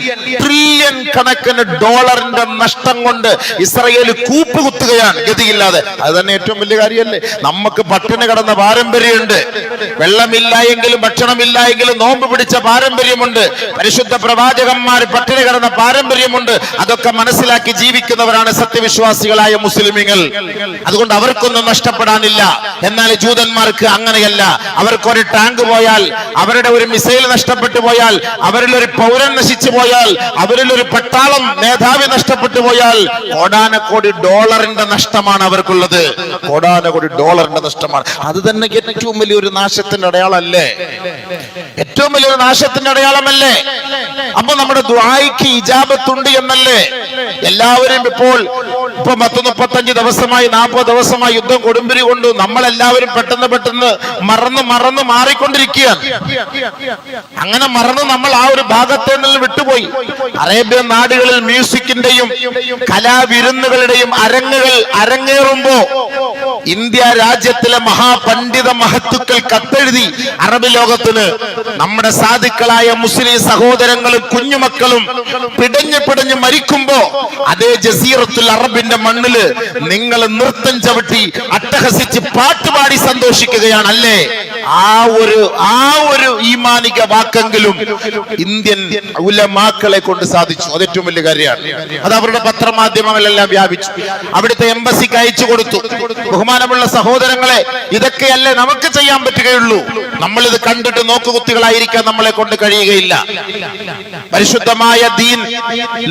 ട്രില്യൺ കണക്കിന് ഡോളറിന്റെ നഷ്ടം കൊണ്ട് ഇസ്രായേൽ കൂപ്പുകുത്തുകയാണ് ഗതിയില്ലാതെ. അത് തന്നെ ഏറ്റവും വലിയ കാര്യമല്ലേ? നമുക്ക് പട്ടിണി കിടന്ന പാരമ്പര്യമുണ്ട്. വെള്ളമില്ല എങ്കിലും ഭക്ഷണമില്ല എങ്കിലും നോമ്പ് പിടിച്ച പാരമ്പര്യമുണ്ട്. പരിശുദ്ധ പ്രവാചകന്മാർ പട്ടിണി കിടന്ന പാരമ്പര്യമുണ്ട്. അതൊക്കെ മനസ്സിലാക്കി ജീവിക്കുന്നവരാണ് സത്യവിശ്വാസികളായ മുസ്ലിമീങ്ങൾ. അതുകൊണ്ട് അവർക്കൊന്നും നഷ്ടപ്പെടാനില്ല. എന്നാൽ ജൂതന്മാർക്ക് അങ്ങനെയല്ല. അവർക്കൊരു ടാങ്ക് പോയാൽ, അവരുടെ ഒരു മിസൈൽ നഷ്ടപ്പെട്ടു പോയാൽ, അവരിൽ ഒരു പൗരൻ നശിച്ചു പോയാൽ, അവരിൽ ഒരു പട്ടാളം മേധാവി നഷ്ടപ്പെട്ടു പോയാൽ കോടാനക്കോടി ഡോളറിന്റെ നഷ്ടമാണ് അവർക്കുള്ളത്. കോടാനക്കോടി ഡോളറിന്റെ നഷ്ടമാണ്. അത് തന്നെ ഏറ്റവും വലിയൊരു നാശത്തിന്റെ അടയാളമല്ലേ? ഏറ്റവും വലിയൊരു നാശത്തിന്റെ അടയാളമല്ലേ? അപ്പൊ നമ്മുടെ ദുആയ്ക്ക് ഇജാബത്തുണ്ട് എന്നല്ലേ? എല്ലാവരും ഇപ്പൊ 35 ദിവസമായി 40 ദിവസമായി യുദ്ധം കൊടുമ്പിരി കൊണ്ടു നമ്മളെല്ലാവരും പെട്ടെന്ന് മറന്ന് മാറിക്കൊണ്ടിരിക്കുകയാണ്. അങ്ങനെ മറന്ന് നമ്മൾ ആ ഒരു ഭാഗത്തെ നിന്ന് വിട്ടുപോയി. അറേബ്യൻ നാടുകളിൽ മ്യൂസിക്കിന്റെയും കലാവിരുന്നുകളുടെയും അരങ്ങേറുമ്പോ ഇന്ത്യ രാജ്യത്തിലെ മഹാപണ്ഡിത മഹത്തുക്കൾ കത്തെഴുതി അറബ് ലോകത്തിന്, നമ്മുടെ സാധുക്കളായ മുസ്ലിം സഹോദരങ്ങളും കുഞ്ഞുമക്കളും പിടഞ്ഞ് മരിക്കുമ്പോ അതേ ജസീറത്തുൽ അറബിന്റെ മണ്ണില് നിങ്ങൾ നൃത്തം ചവിട്ടി അട്ടഹസിച്ച് പാട്ടുപാടി സന്തോഷിക്കുകയാണ് അല്ലേ? ആ ഒരു ഈമാനിക വാക്കെങ്കിലും ഇന്ത്യൻ ഉലമാക്കളെ കൊണ്ട് സാധിച്ചു. അത് ഏറ്റവും വലിയ കാര്യമാണ്. അത് അവരുടെ പത്രമാധ്യമങ്ങളെല്ലാം വ്യാപിച്ചു. അവിടുത്തെ എംബസിക്ക് അയച്ചു കൊടുത്തു. ബഹുമാനമുള്ള സഹോദരങ്ങളെ, ഇതൊക്കെയല്ലേ നമുക്ക് ചെയ്യാൻ പറ്റുകയുള്ളൂ. നമ്മൾ ഇത് കണ്ടിട്ട് നോക്കുകുത്തികളായിരിക്കാൻ നമ്മളെ കൊണ്ട് കഴിയുകയില്ല. പരിശുദ്ധമായ ദീൻ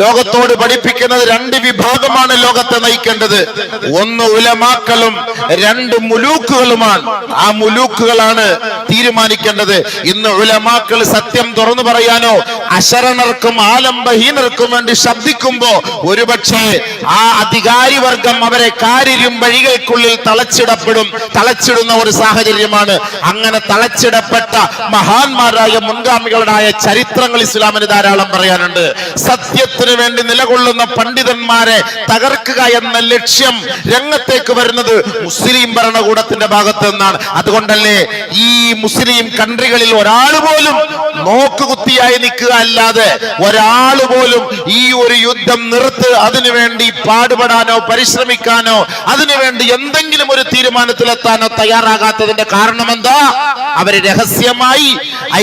ലോകത്തോട് പഠിപ്പിക്കുന്നത് രണ്ട് വിഭാഗമാണ് ലോകത്തെ നയിക്കേണ്ടത്. ഒന്ന് ഉലമാക്കളും രണ്ട് മുലൂക്കുകളുമാണ്. ആ മുലൂക്കുകളാണ് തീരുമാനിക്കേണ്ടത്. ഇന്ന് ഉലമാക്കൾ സത്യം തുറന്നു പറയാനോ അശരണർക്കും ആലംബഹീനർക്കും വേണ്ടി ശബ്ദിക്കുമ്പോ ഒരുപക്ഷെ ആ അധികാരി വർഗം അവരെ കാരിരും വഴികൾക്കുള്ളിൽ തളച്ചിടുന്ന ഒരു സാഹചര്യമാണ്. അങ്ങനെ തളച്ചിടപ്പെട്ട മഹാന്മാരായ മുൻഗാമികളുടെ ചരിത്രങ്ങൾ ഇസ്ലാമിന് ധാരാളം പറയാനുണ്ട്. സത്യത്തിന് വേണ്ടി നിലകൊള്ളുന്ന പണ്ഡിതന്മാരെ തകർക്കുക എന്ന ലക്ഷ്യം രംഗത്തേക്ക് വരുന്നത് മുസ്ലിം ഭരണകൂടത്തിന്റെ ഭാഗത്ത് നിന്നാണ്. അതുകൊണ്ടല്ലേ ഈ മുസ്ലിം കൺട്രികളിൽ ഒരാൾ പോലും നോക്കുകുത്തിയായി നിൽക്കുക അല്ലാതെ ഒരാൾ പോലും ഈ ഒരു യുദ്ധം നിർത്ത് അതിനുവേണ്ടി പാടുപെടാനോ പരിശ്രമിക്കാനോ അതിനുവേണ്ടി എന്തെങ്കിലും ഒരു തീരുമാനത്തിലെത്താനോ തയ്യാറാകാത്തതിന്റെ കാരണം എന്താ? അവര് രഹസ്യമായി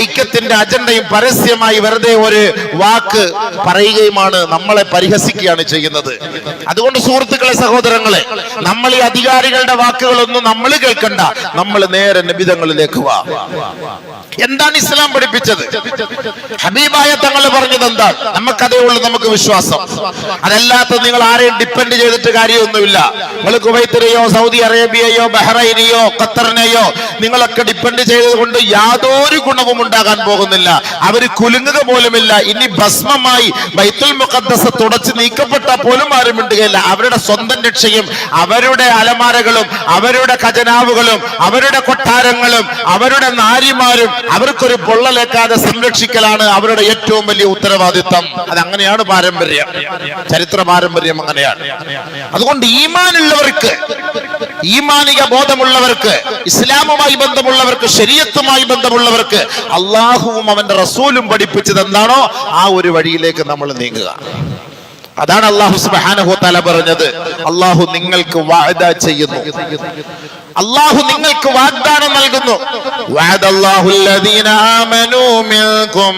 ഐക്യത്തിന്റെ അജണ്ടയും പരസ്യമായി വെറുതെ ഒരു വാക്ക് പറയുകയുമാണ്, നമ്മളെ പരിഹസിക്കുകയാണ് ചെയ്യുന്നത്. അതുകൊണ്ട് സുഹൃത്തുക്കളെ, സഹോദരങ്ങളെ, നമ്മൾ ഈ അധികാരികളുടെ വാക്കുകളൊന്നും നമ്മൾ കേൾക്കണ്ട. നമ്മൾ നേരെ നബിതങ്ങളിലേക്ക് വാ. എന്താണ് ഇസ്ലാം പഠിപ്പിച്ചത്? ഹബീബായ തങ്ങൾ പറഞ്ഞത് എന്താണ്? നമുക്കതേ ഉള്ളൂ നമുക്ക് വിശ്വാസം. അതല്ലാത്ത നിങ്ങൾ ആരെയും ഡിപ്പെൻഡ് ചെയ്തിട്ട് കാര്യമൊന്നുമില്ല. നിങ്ങൾ കുവൈത്തിനെയോ സൗദി അറേബ്യയോ ബഹ്റൈനെയോ ഖത്തറിനെയോ നിങ്ങളൊക്കെ ഡിപ്പെൻഡ് ചെയ്തത് കൊണ്ട് യാതൊരു ഗുണവും ഉണ്ടാകാൻ പോകുന്നില്ല. അവർ കുലുങ്ങുക പോലുമില്ല. ഇനി ഭസ്മമായി ബൈത്തുൽ മുഖദ്ദസ് തുടച്ച് നീക്കപ്പെട്ട പോലും ആരും മിണ്ടുകയില്ല. അവരുടെ സ്വന്തം രക്ഷയും അവരുടെ അലമാരകളും അവരുടെ ഖജനാവുകളും അവരുടെ കൊട്ടാരങ്ങളും അവരുടെ നാരിമാരും അവർക്കൊരു പൊള്ളലേക്കാതെ സംരക്ഷിക്കലാണ് അവരുടെ ഏറ്റവും വലിയ ഉത്തരവാദിത്തം. അതങ്ങനെയാണ് പാരമ്പര്യം, ചരിത്ര പാരമ്പര്യം അങ്ങനെയാണ്. അതുകൊണ്ട് ഈമാനുള്ളവർക്ക്, ഈമാനിക ബോധമുള്ളവർക്ക്, ഇസ്ലാമുമായി ബന്ധമുള്ളവർക്ക്, ശരീഅത്തുമായി ബന്ധമുള്ളവർക്ക് അള്ളാഹുവും അവന്റെ റസൂലും പഠിപ്പിച്ചത് എന്താണോ ആ ഒരു വഴിയിലേക്ക് നമ്മൾ നീങ്ങുക. അതാണ് അല്ലാഹു സുബ്ഹാനഹു വ തആല പറഞ്ഞത്. അല്ലാഹു നിങ്ങൾക്ക് വഅദ ചെയ്യുന്നു, അല്ലാഹു നിങ്ങൾക്ക് വാഗ്ദാനം നൽകുന്നു. വഅദല്ലാഹുല്ലദീന ആമനൂ മിൻകും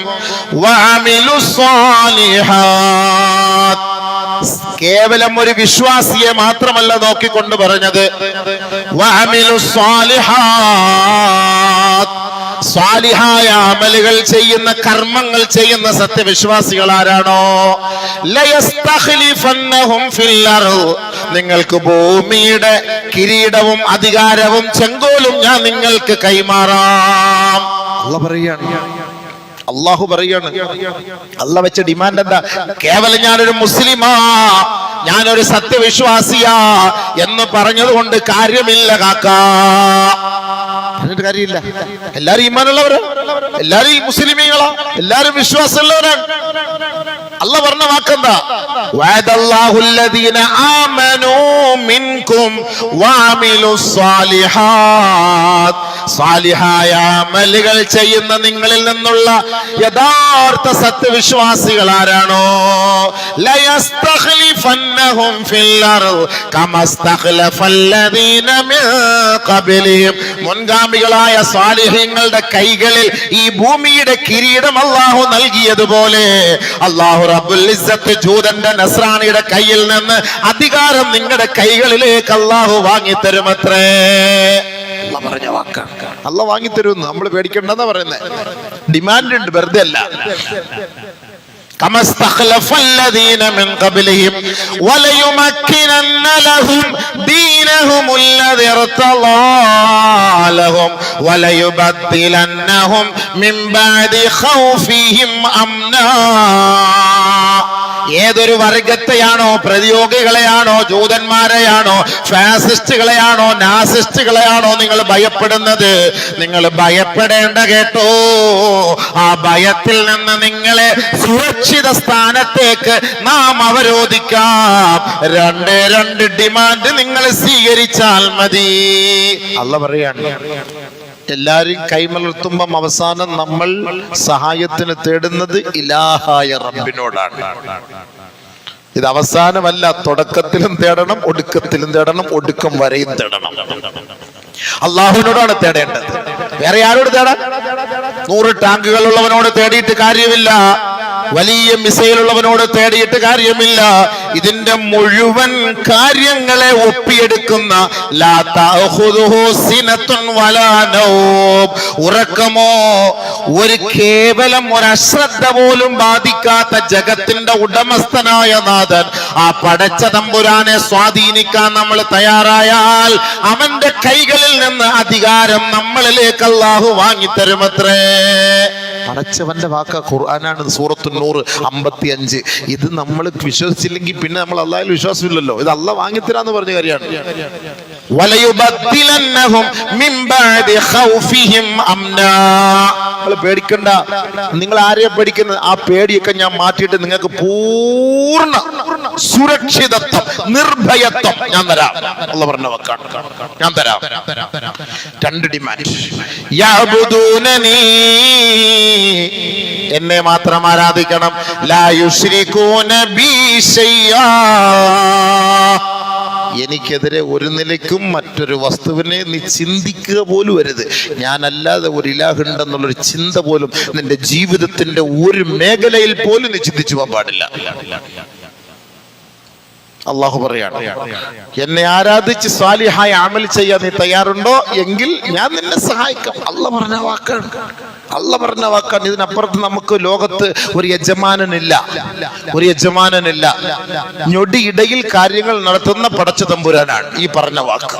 വഅമിലുസ് സാലിഹാത്ത്. കേവലം ഒരു വിശ്വാസിയെ മാത്രമല്ല നോക്കിക്കൊണ്ട് പറഞ്ഞത്, വഅമിലുസ് സാലിഹാത്ത്. സ്വാലിഹായ അമലുകൾ ചെയ്യുന്ന, കർമ്മങ്ങൾ ചെയ്യുന്ന സത്യവിശ്വാസികൾ ആരാണോ, ലയസ്തഖ്ലിഫന്നഹും ഫിൽ അർദ്. നിങ്ങൾക്ക് ഭൂമിയുടെ കിരീടവും അധികാരവും ചെങ്കോലും ഞാൻ നിങ്ങൾക്ക് കൈമാറാം. അള്ളാഹു പറയാണ്. അള്ളാഹ് വെച്ച ഡിമാൻഡ് എന്താ? കേവലം ഞാനൊരു മുസ്ലിമാ, ഞാനൊരു സത്യവിശ്വാസിയാ എന്ന് പറഞ്ഞത് കൊണ്ട് കാര്യമില്ല കാക്കാ. കാര്യമില്ല. എല്ലാരും ഈമാനുള്ളവരാ, എല്ലാരും മുസ്ലിമീങ്ങളാ, എല്ലാരും വിശ്വാസമുള്ളവരാണ്. അള്ളാഹ് പറഞ്ഞ വാക്കെന്താ? വഅദല്ലാഹുല്ലദീന ആമനൂ മിൻകും വഅമിലുസ് സാലിഹാത്ത്. സാലിഹായ അമലുകൾ ചെയ്യുന്ന നിങ്ങളിൽ നിന്നുള്ള യഥാർത്ഥ സത്യവിശ്വാസികൾ ആരാണോ, ലയസ്തഖ്ലിഫന്നഹും ഫിൽ അർദ് കമസ്തഖ്ലഫല്ലദീന മിൻ ഖബ്ലിഹിം. മുൻഗാമികളായ സാലിഹീങ്ങളുടെ കൈകളിൽ ഈ ഭൂമിയുടെ കിരീടം അല്ലാഹു നൽകിയതുപോലെ അല്ലാഹു റബ്ബുൽ ഇസ്സത്ത് ജൂതന്റെ നസ്രാണിയുടെ കയ്യിൽ നിന്ന് അധികാരം നിങ്ങളുടെ കൈകളിലേക്ക് അല്ലാഹു വാങ്ങിത്തരുമത്രേ. അല്ലാഹ് പറഞ്ഞ വാക്കാണ്. അല്ലാഹ് വാങ്ങിത്തരുമെന്ന് നമ്മൾ പേടിക്കണ്ടെന്നാ പറയുന്നത്. ഡിമാൻഡ് ഉണ്ട്, വെറുതെ അല്ല. കമസ്തഖ്ലഫല്ലദീന മിൻ ഖബ്ലിഹിം വലയുമക്കിനന്ന ലഹും ദീനഹും അല്ലദീ ഇർതളാ ലഹും വലയുബദ്ദിലന്നഹും മിൻ ബഅദി ഖൗഫിഹിം അംനാ. ഏതൊരു വർഗത്തെയാണോ, പ്രതിയോഗികളെയാണോ, ജൂതന്മാരെയാണോ, ഫാസിസ്റ്റുകളെയാണോ, നാസിസ്റ്റുകളെയാണോ നിങ്ങൾ ഭയപ്പെടുന്നത്, നിങ്ങൾ ഭയപ്പെടേണ്ട കേട്ടോ. ആ ഭയത്തിൽ നിന്ന് നിങ്ങളെ സുരക്ഷിത സ്ഥാനത്തേക്ക് നാം അവരോധിക്കാം. രണ്ട് ഡിമാൻഡ് നിങ്ങൾ സ്വീകരിച്ചാൽ മതി. അല്ലാഹ് പറയാണ്, എല്ലാരും കൈമലർത്തുമ്പം അവസാനം നമ്മൾ സഹായത്തിന് തേടുന്നത് ഇലാഹായ റബ്ബിനോടാണ്. ഇത് അവസാനമല്ല, തുടക്കത്തിലും തേടണം, ഒടുക്കത്തിലും തേടണം, ഒടുക്കം വരെയും തേടണം. അള്ളാഹുവിനോടാണ് തേടേണ്ടത്. വേറെ ആരോട് തേടാൻ? 100 ടാങ്കുകൾ ഉള്ളവനോട് തേടിയിട്ട് കാര്യമില്ല, വലിയ മിസൈലുള്ളവനോട് തേടിയിട്ട് കാര്യമില്ല. ഇതിന്റെ മുഴുവൻ കാര്യങ്ങളെ ഒപ്പിയെടുക്കുന്ന ലാ തഅഖുദുഹു സിനത്തുൻ വലാ നൗം, ഉറക്കമോ ഒരു കേവലം ഒരു അശ്രദ്ധ പോലും ബാധിക്കാത്ത ജഗത്തിന്റെ ഉടമസ്ഥനായ നാഥൻ, ആ പടച്ച തമ്പുരാനെ സ്വാധീനിക്കാൻ നമ്മൾ തയ്യാറായാൽ അവന്റെ കൈകളിൽ നിന്ന് അധികാരം നമ്മളിലേക്ക് അല്ലാഹു വാങ്ങിത്തരുമത്രേ. പടച്ചവന്റെ വാക്ക ഖുർആനാണ്. സൂറത്തുൻ നൂർ 55. ഇത് നമ്മൾ വിശ്വസിച്ചില്ലെങ്കിൽ പിന്നെ നമ്മൾ അല്ലാഹുവിൽ വിശ്വാസമില്ലല്ലോ. ഇത് അല്ലാഹ് വാങ്ങിത്തരാന്ന് പറഞ്ഞ കാര്യമാണ്. വലയുബദ്ദിലന്നഹും മിൻ ബഅദി ഖൗഫിഹിം അംനാ. നിങ്ങൾ പേടിക്കണ്ട. നിങ്ങൾ ആരെയാ പേടിക്കുന്നത്? ആ പേടിയൊക്കെ ഞാൻ മാറ്റിയിട്ട് നിങ്ങൾക്ക് പൂർണ്ണ സുരക്ഷിതത്വം, നിർഭയത്വം ഞാൻ തരാം. അല്ലാഹ് പറഞ്ഞ വാക്കാണ്, ഞാൻ തരാം. 2 ഡിമാൻഡ്. യഅബുദൂനനി, എന്നെ മാത്രം ആരാധിക്കണം. ലാ യുശ്രികൂന ബി ശൈആ, എനിക്കെതിരെ ഒരു നിലയ്ക്കും മറ്റൊരു വസ്തുവിനെ നീ ചിന്തിക്കുക പോലും അരുത്. ഞാനല്ലാതെ ഒരു ഇലാഹുണ്ടെന്നുള്ളൊരു ചിന്ത പോലും നിന്റെ ജീവിതത്തിന്റെ ഒരു മേഖലയിൽ പോലും നീ ചിന്തിച്ചു പോകാൻ പാടില്ല. അള്ളാഹു പറയാണ്, എന്നെ ആരാധിച്ച് സ്വാലിഹായ അമൽ ചെയ്യാൻ നീ തയ്യാറുണ്ടോ എങ്കിൽ ഞാൻ നിന്നെ സഹായിക്കാം. അള്ളാഹ് പറഞ്ഞ വാക്കാണ്, അള്ളാഹ് പറഞ്ഞ വാക്കാണ്. ഇതിനപ്പുറത്ത് നമുക്ക് ലോകത്ത് ഒരു യജമാനനില്ല, ഒരു യജമാനനില്ല. ഞൊടിയിടയിൽ കാര്യങ്ങൾ നടത്തുന്ന പടച്ച തമ്പുരാനാണ് ഈ പറഞ്ഞ വാക്ക്.